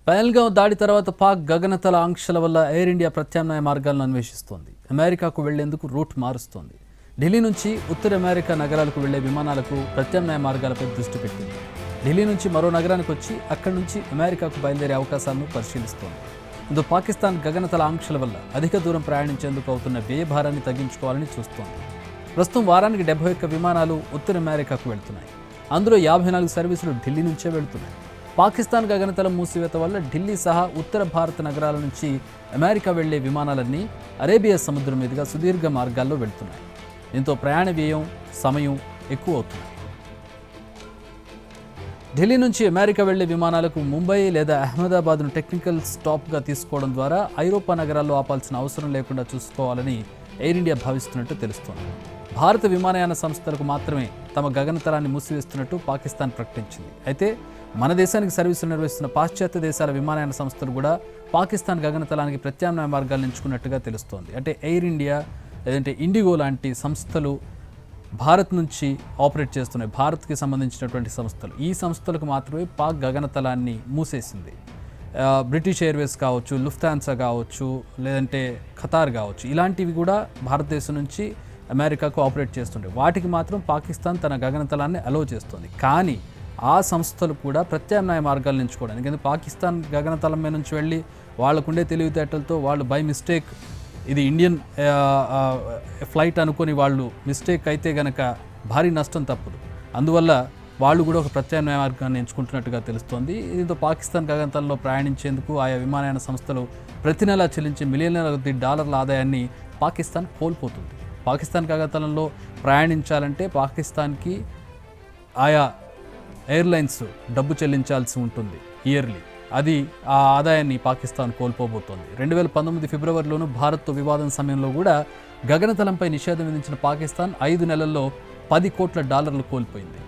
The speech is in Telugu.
పహల్గాం దాడి తర్వాత పాక్ గగనతల ఆంక్షల వల్ల ఎయిర్ ఇండియా ప్రత్యామ్నాయ మార్గాలను అన్వేషిస్తోంది. అమెరికాకు వెళ్లేందుకు రూట్ మారుస్తోంది. ఢిల్లీ నుంచి ఉత్తర అమెరికా నగరాలకు వెళ్లే విమానాలకు ప్రత్యామ్నాయ మార్గాలపై దృష్టి పెట్టింది. ఢిల్లీ నుంచి మరో నగరానికి వచ్చి అక్కడి నుంచి అమెరికాకు బయలుదేరే అవకాశాలను పరిశీలిస్తోంది. ఇందులో పాకిస్తాన్ గగనతల ఆంక్షల వల్ల అధిక దూరం ప్రయాణించేందుకు అవుతున్న వ్యయ భారాన్ని తగ్గించుకోవాలని చూస్తోంది. ప్రస్తుతం వారానికి 71 విమానాలు ఉత్తర అమెరికాకు వెళ్తున్నాయి. అందులో 54 సర్వీసులు ఢిల్లీ నుంచే వెళ్తున్నాయి. పాకిస్తాన్ గగనతల మూసివేత వల్ల ఢిల్లీ సహా ఉత్తర భారత నగరాల నుంచి అమెరికా వెళ్లే విమానాలన్నీ అరేబియా సముద్రం మీదుగా సుదీర్ఘ మార్గాల్లో వెళ్తున్నాయి. దీంతో ప్రయాణ వ్యయం, సమయం ఎక్కువ అవుతున్నాయి. ఢిల్లీ నుంచి అమెరికా వెళ్లే విమానాలకు ముంబై లేదా అహ్మదాబాద్ను టెక్నికల్ స్టాప్గా తీసుకోవడం ద్వారా ఐరోపా నగరాల్లో ఆపాల్సిన అవసరం లేకుండా చూసుకోవాలని ఎయిర్ ఇండియా భావిస్తున్నట్టు తెలుస్తోంది. భారత విమానయాన సంస్థలకు మాత్రమే తమ గగనతలాన్ని మూసివేస్తున్నట్టు పాకిస్తాన్ ప్రకటించింది. అయితే మన దేశానికి సర్వీసులు నిర్వహిస్తున్న పాశ్చాత్య దేశాల విమానయాన సంస్థలు కూడా పాకిస్తాన్ గగనతలానికి ప్రత్యామ్నాయ మార్గాలను ఎంచుకున్నట్టుగా తెలుస్తోంది. అంటే ఎయిర్ ఇండియా లేదంటే ఇండిగో లాంటి సంస్థలు భారత్ నుంచి ఆపరేట్ చేస్తున్నాయి. భారత్కి సంబంధించినటువంటి సంస్థలు, ఈ సంస్థలకు మాత్రమే పాక్ గగనతలాన్ని మూసేసింది. బ్రిటిష్ ఎయిర్వేస్ కావచ్చు, లుఫ్తాన్సా కావచ్చు, లేదంటే ఖతార్ కావచ్చు, ఇలాంటివి కూడా భారతదేశం నుంచి అమెరికాకు ఆపరేట్ చేస్తుండే. వాటికి మాత్రం పాకిస్తాన్ తన గగనతలాన్ని అలో చేస్తుంది. కానీ ఆ సంస్థలు కూడా ప్రత్యామ్నాయ మార్గాలను ఎంచుకోవడానికి, ఎందుకంటే పాకిస్తాన్ గగనతలం మీద నుంచి వెళ్ళి వాళ్ళకుండే తెలివితేటలతో వాళ్ళు బై మిస్టేక్ ఇది ఇండియన్ ఫ్లైట్ అనుకొని వాళ్ళు మిస్టేక్ అయితే గనక భారీ నష్టం తప్పదు. అందువల్ల వాళ్ళు కూడా ఒక ప్రత్యామ్నాయ మార్గాన్ని ఎంచుకుంటున్నట్టుగా తెలుస్తోంది. దీంతో పాకిస్తాన్ గగనతలంలో ప్రయాణించేందుకు ఆయా విమానయాన సంస్థలు ప్రతి నెలా చెల్లించే మిలియన్ల కొద్ది డాలర్ల ఆదాయాన్ని పాకిస్తాన్ కోల్పోతుంది. పాకిస్తాన్ గగనతలంలో ప్రయాణించాలంటే పాకిస్తాన్కి ఆయా ఎయిర్లైన్స్ డబ్బు చెల్లించాల్సి ఉంటుంది ఇయర్లీ. అది ఆ ఆదాయాన్ని పాకిస్తాన్ కోల్పోబోతోంది. 2019 ఫిబ్రవరిలోనూ భారత్తో వివాదం సమయంలో కూడా గగనతలంపై నిషేధం విధించిన పాకిస్తాన్ 5 నెలల్లో $10 కోట్ల కోల్పోయింది.